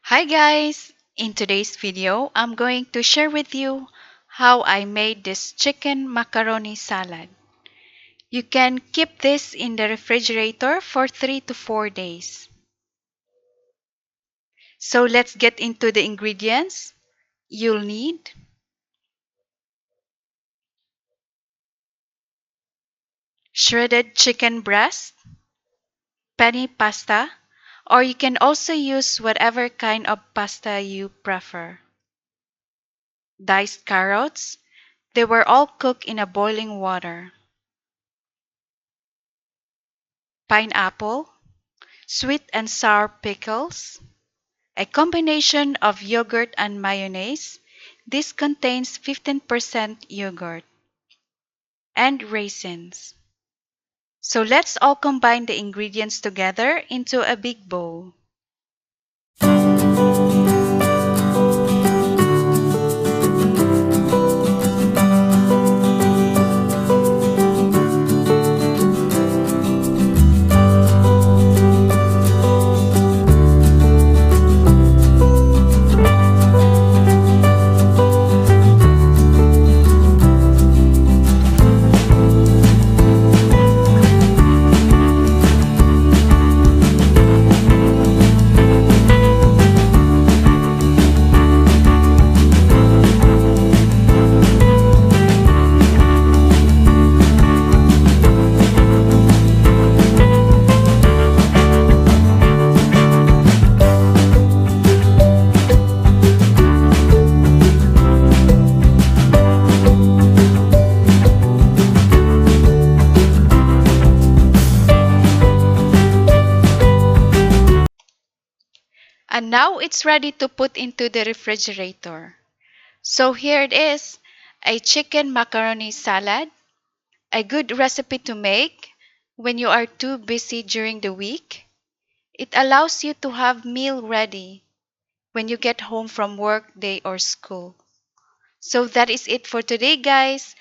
Hi guys! In today's video, I'm going to share with you how I made this chicken macaroni salad. You can keep this in the refrigerator for 3 to 4 days. So let's get into the ingredients. You'll need shredded chicken breast, penne pasta, or you can also use whatever kind of pasta you prefer. Diced carrots, they were all cooked in a boiling water. Pineapple, sweet and sour pickles, a combination of yogurt and mayonnaise. This contains 15% yogurt and raisins. So let's all combine the ingredients together into a big bowl. And now it's ready to put into the refrigerator. So here it is, a chicken macaroni salad, a good recipe to make when you are too busy during the week. It allows you to have meal ready when you get home from work day or school. So that is it for today, guys.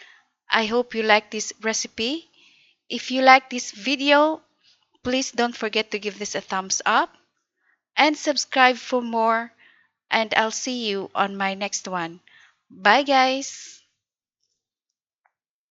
I hope you like this recipe. If you like this video, please don't forget to give this a thumbs up and subscribe for more. And I'll see you on my next one. Bye, guys.